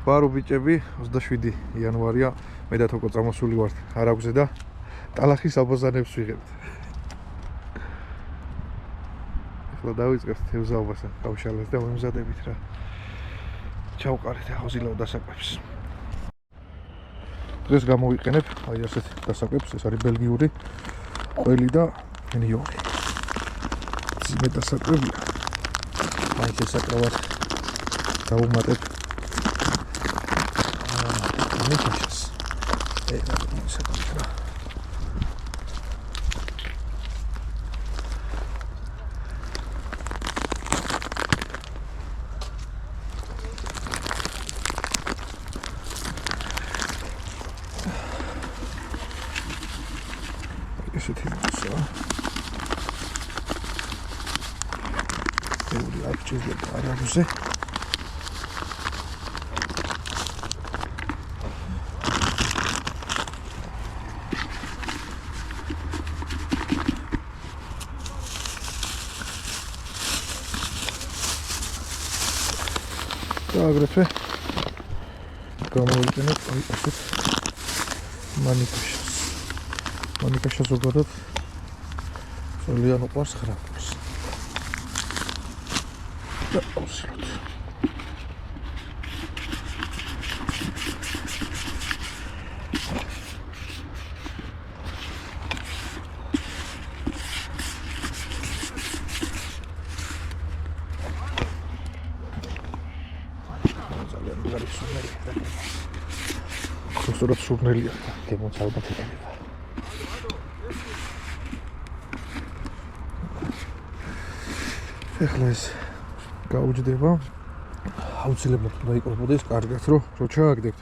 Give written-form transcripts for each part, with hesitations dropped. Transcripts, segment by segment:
ბარო ბიჭები 27 იანვარია მე და თოკო წამოსული ვართ არაგვზე და ტალახის აბაზანებს ვიღებთ. ახლა დავიწყებთ თევზაობას გავშალეს და ვიმზადებით რა. ჩავყარეთ ახლა დასაკვებს. დღეს გამოვიყენებ აი ასეთ დასაკვებს, ეს არის ბელგიური ყველი და ნიონი. ძიმე დასაკვებია. მაინც ესაკრავად დავუმატებ მიქაშას. რა ისაკრავთ რა. ესეთი მოსა. ეური აკჭირდება არაბზე. და აგრეთვე გამოვიყენებ აი ასეთ მანიკაშას. მანიკაშა ზოგადად ძალიან უყვარს ხრაფებს. და ავსილოთ. ძალიან მაგარი სურნელია. უბრალოდ სურნელია. გემოც ალბათ ეკნება. ეხლა ეს გაუჯდება. აუცილებლად უნდა იყრებოდეს კარგად, რომ ჩააგდებთ.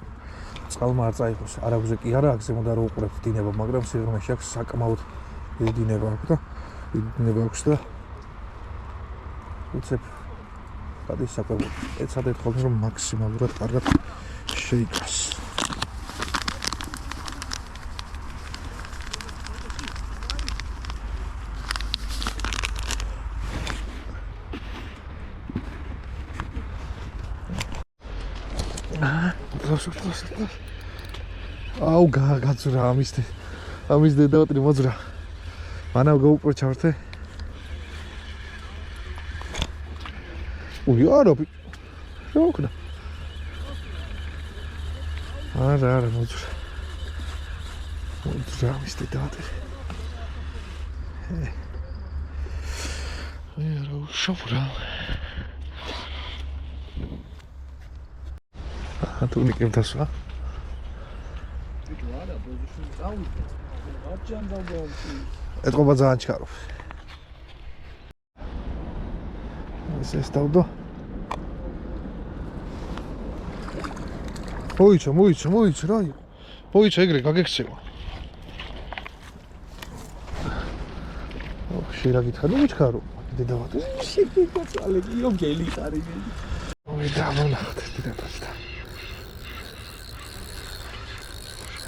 წყალმა არ წაიღოს. არაგვზე კი არა, აქ ზემოდან რო უყურებთ დინება, მაგრამ სიღრმეში აქ საკმაოდ დინება აქვს და დინება აქვს და უცებ გადის საკვებად. ეცადეთ ხოლმე რომ მაქსიმალურად კარგად შეიკრას. აუ გაგაცურა ამის დედავატრი მოძრა. მანავ გაუპროჩავთე. უი არა შოქნა. არა მოძრა. მოძრა ამის დედავატრი. არა შოქრა. თუნიკებ დასვა. ეთყობა ძალიან ჩქარო. ეს დავდო. მოიცა რა. მოიცა ეგრე გაგექცევა. შეიძლება გითხრა ნუ ჩქარო. დედავატი. ალეგიო გელი ხარიგე. ой დავონახეთ დედავატი.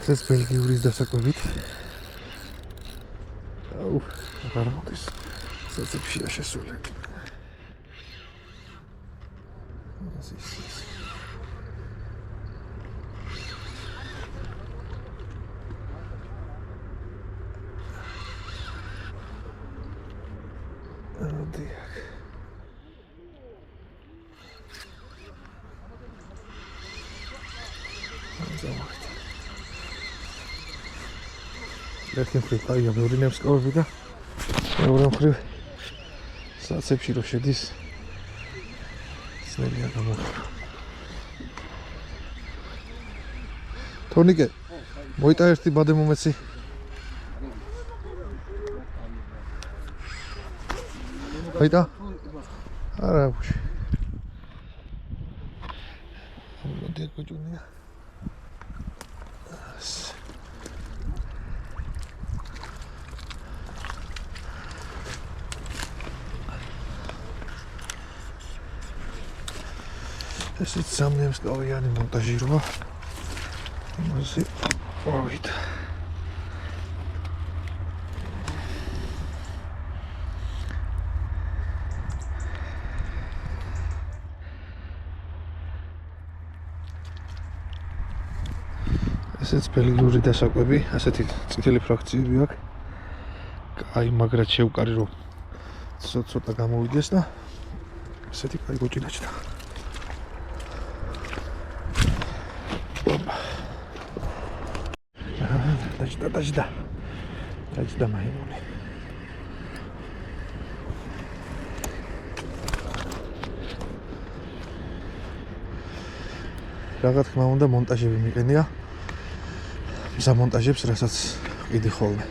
ეს ბელგიური დასაკვებით. აუ, აღარ მოდის. საწიფშია შესული. ეს. დიახ. ერთი მხრივ კაია მეორე ნემსკოვები და მეორე მხრივ საცებში რო შედის ძნელია გამოხატვა. თორნიკე მოიტა ერთი ბადე მომეცი. მოიტა? არა უში. მოდი გოჯუნია. ესეც სამნემსკოვიანი მონტაჟირება. იმაზე ავიდა. ესეც ბელგიური დასაკვები, ასეთი წითელი ფრაქციები აქვს. აი, მაგრად შევკარი რომ ცოტა გამოვიდეს და ესეთი კაი გოჭი დაჭდა. დაჭდა მაიმუნი. რა თქმა უნდა მონტაჟები მიყენია. მზა მონტაჟებს რასაც ყიდი ხოლმე.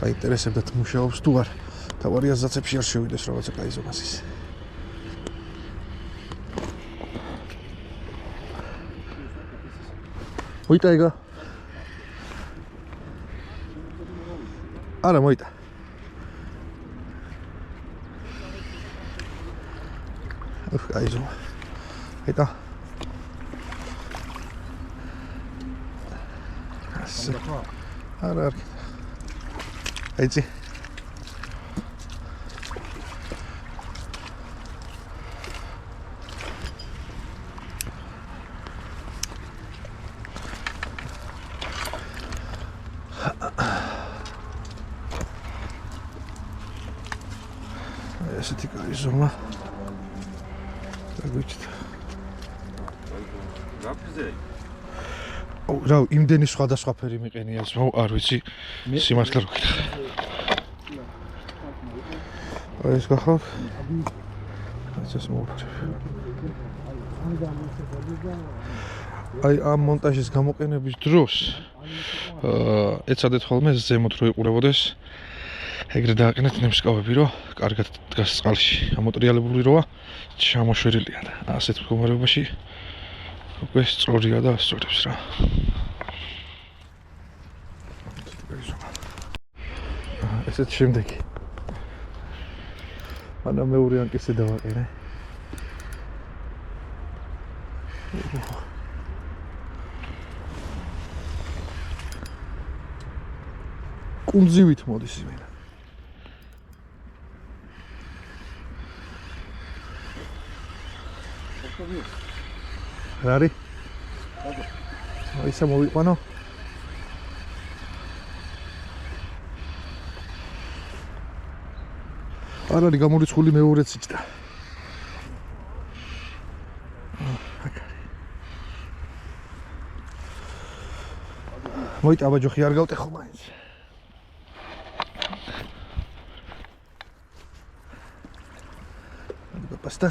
გაინტერესებდათ მუშაობს თუ არ. თავარია ზაცებში არ შევიდეს რაღაცა კაი ზომას ის. მოიტაიგა. არა მოიტა. კაი ზომა. Eta. Ara. Aici. Eseti kaiz zoma. Agüçt. რა იმდენი სხვადასხვა ფერი მიყენია ზმო არ ვიცი სიმართლე რო გითხრა ეს გახავთ ეს მოვჭი აი ამ მონტაჟის გამოყენების დროს ეცადეთ ხოლმე ზემოთ რო იყურებოდეს ეგრე დააყენეთ ნემსკავები რო კარგად დგას წყალში ამოტრიალებული როა ჩამოშვერილია და ასეთ მდგომარეობაში უკვე სწორია და ასწორებს რა. ესეც შემდეგი. მანამ მეორე ანკისე დავაყენე. კუნძივით მოდის იმენა. რა არის? ისე მოვიყვანო. არ არის გამორიცხული მეორეც იჭდა. მოიტა ბაჯოხი არ გავტეხო მაინც. პასტა.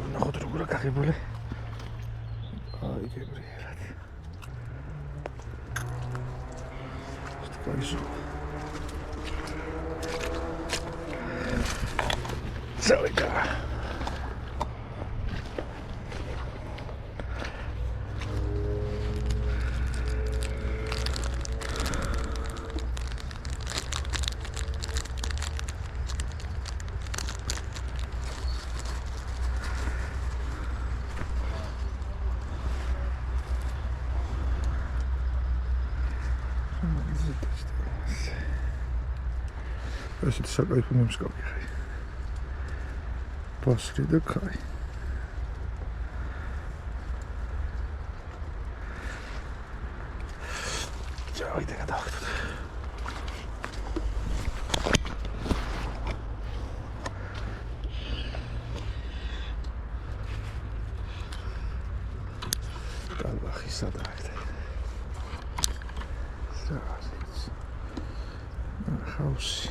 ნახოთ როგორ გაღებული. აი გებრიელად. სტაისო. ზავიდა. ესეთი საკაიფო ნემსკავი ხარ. პასრი და კაი. ჯავიდე გადავხტოთ. კალბახი სადაა. ხაუსი.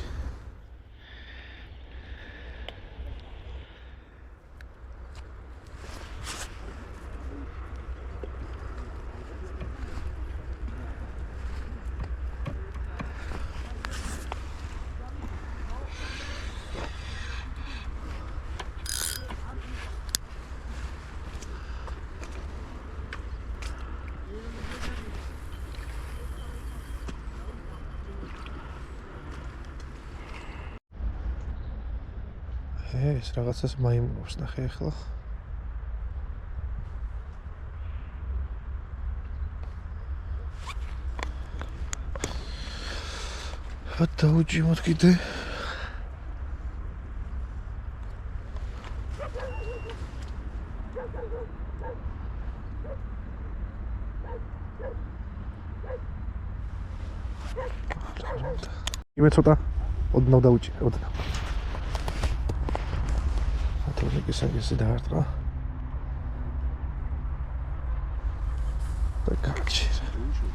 ეს რაღაცას მაიმუნობს ნახე ახლა. დავუჭიმოთ კიდე. იმე ცოტა ოდნავ დავუჭი, ოდნავ. ათოლიკისაგესი დაარტყა. და გაჩერა. დავუჭი.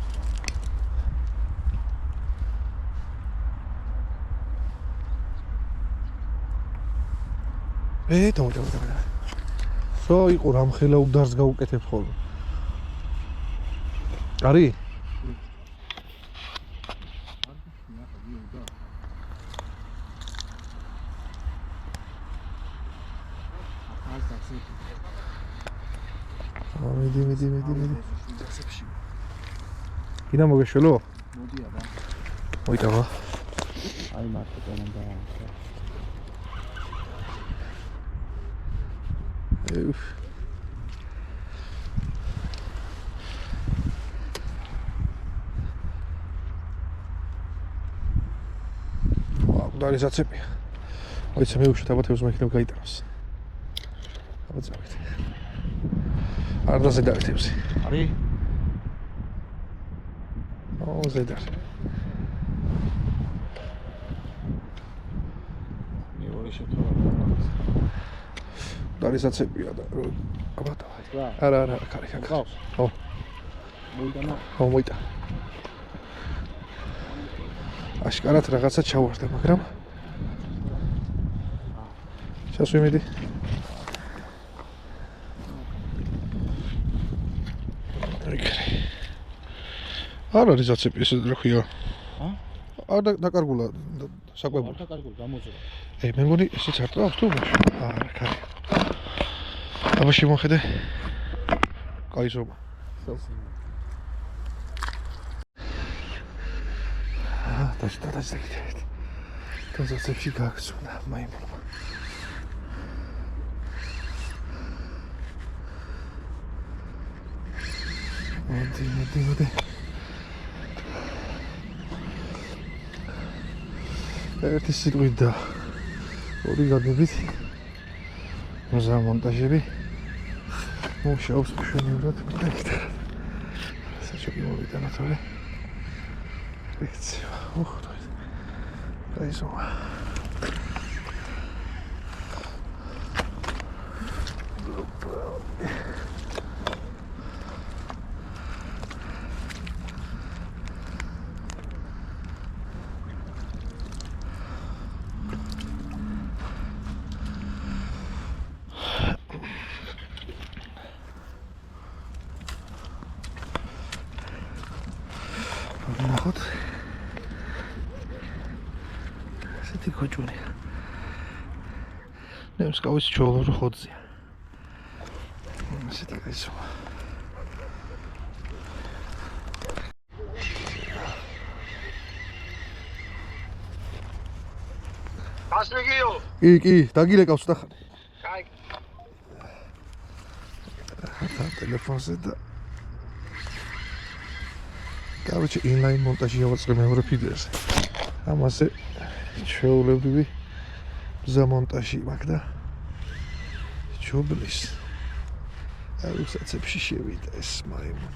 სო იყო რამხელა უდარს გაუკეთებ ხოლმე. არის? მიდი. კინა მოგეშველო? მოდი აბა. მოიტავა. აი მარტო კომანდა. Udari zацепია. მოიცა მე უშოთ აბა თევზ მექნებ გაიტანოს. აბა წავით. არ დაზედავ თევზი. არის? ზედარ. მეორე შეთავაზება. udari zацепია და აბა დავაი. არა, კარი. ხო. მოიტანა. ხო, მოიტა. აშკარად რაღაცა ჩავარდა, მაგრამ ჩასვიმედი. არ არის ზაცეპი ესე რა ქვია? არ დაკარგულა საკვებად. არ დაკარგულა გამოძრა. მე მგონი ესეც არ ტყავს თუ ბაშ. არა, კარი. აბა შემოხედე. კაი ზომა. დაჭდეთ. კონსერვებში გაგცუნა მაიმუნმა. მოდი. ერთი სიტყვით და ორი გადმებით მზა მონტაჟები მუშაობს მშვენივრად და საჭირო მოვიტანა თორე ეცევა გაიზომა ნახოთ ესეთი კოჭური ნემსკავის ჩოლო რხოძია ესეთი გაიცომა გასმიგიო კი დაგილეკავს და ხარ კაი ტელეფონზე და Короче, inline монтажი ავაწყე მეორე ფიდერზე. ამაზე ჩვეულებრივი მზა მონტაჟი მაქვს და ჩუბლის. აი უცაცებში შევიდა ეს მაიმუნ.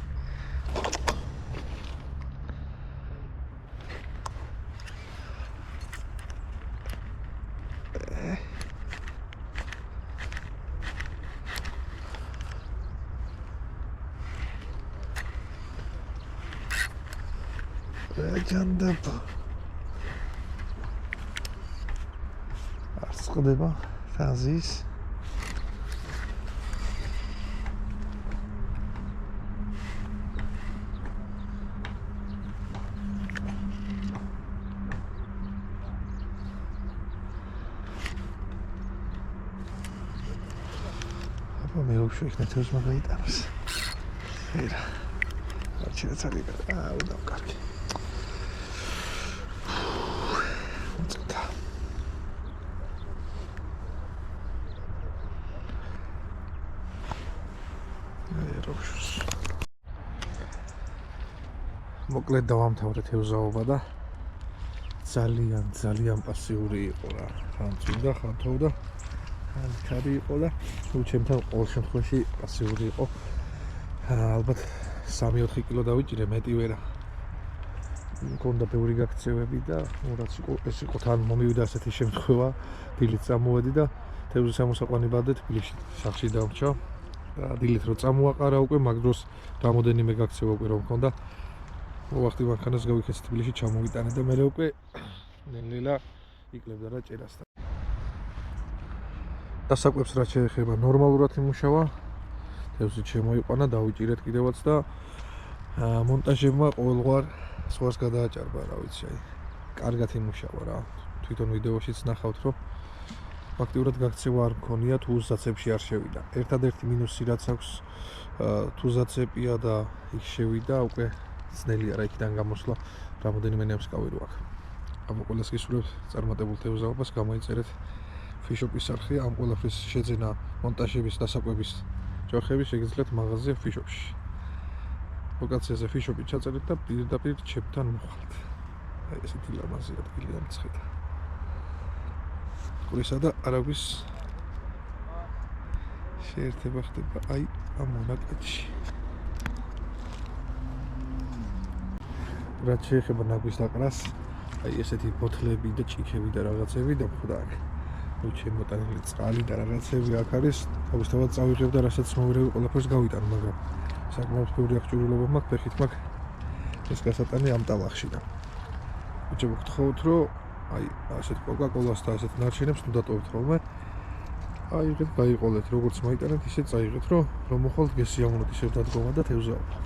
ჯანდაბა არც ყდება თაზის აბა მე უშო იქნებ თევზს მაგაიტანოს ერა არჩევა წაგიგა უნდა კარგი მოკლედ დავამთავრე თევზაობა და ძალიან პასიური იყო რა. ხან წინდა, ხან თოვდა. ხან ქარი იყო და ნუ ჩემთან ყოველ შემთხვევაში პასიური იყო. ალბათ 3-4 კილო დავიჭირე, მეტი ვერა. მქონდა ბევრი გაქცევები და ნუ რაც იყო, ეს იყო თან მომივიდა ასეთი შემთხვევა, დილით წამოვედი და თევზის სამოსაყვანი ბადე თბილისში სახლში დამრჩა. და დილით რო წამოაყარა უკვე მაგ დროს რამოდენიმე გაქცევა უკვე რომ მქონდა. მოახდი მანქანას გავიქეცე თბილისში ჩამოვიტანე და მერე უკვე ნელ-ნელა იკლებდა რა ჭერას. დასაკვებს რაც შეეხება ნორმალურად იმუშავა. თევზი შემოიყვანა, დავიჭირეთ კიდევაც და მონტაჟებმა ყოველგვარ სხვას გადააჭარბა, რა ვიცი, აი, კარგად იმუშავა რა. თვითონ ვიდეოშიც ნახავთ, რომ ფაქტიურად გაქცევა არ მქონია, თუ ზაცებში არ შევიდა. ერთადერთი მინუსი რაც აქვს, თუ ზაცებია და იქ შევიდა, უკვე ძნელია რა იქიდან გამოსვლა, რამოდენიმე ნემსკავი რო აქვს. ამ ყველას გისურვებთ წარმატებულ თევზაობას, გამოიწერეთ ფიშოპის არხი, ამ ყველაფრის შეძენა, მონტაჟების, დასაკვების ჯოხები შეგიძლიათ მაღაზია ფიშოპში. ლოკაციაზე ფიშოპი ჩაწერეთ და პირდაპირ ჩემთან მოხვალთ. აი ესეთი ლამაზი ადგილია მცხეთა. ყურისა და არაგვის შეერთება ხდება აი ამ მონაკეთში. რაც შეეხება ნაგვის დაყრას, აი ესეთი ბოთლები და ჭიქები და რაღაცები დამხვდა აქ. ნუ შემოტანილი წყალი და რაღაცები აქ არის. თავისთავად წავიღებ და რასაც მოვირევი ყველაფერს გავიტან, მაგრამ საკმაოდ ბევრი აღჭურვილობა მაქვს, ფეხით მაქვს ეს გასატანი ამ ტალახში და უჩვენე გთხოვთ, რომ აი ასეთ კოკა-კოლას და ასეთ ნარჩენებს ნუ დატოვებთ ხოლმე. აიღეთ, გაიყოლეთ, როგორც მოიტანეთ, ისე წაიღეთ, რომ მოხვალთ გესიამოვნოთ ისევ დადგომა და თევზაობა.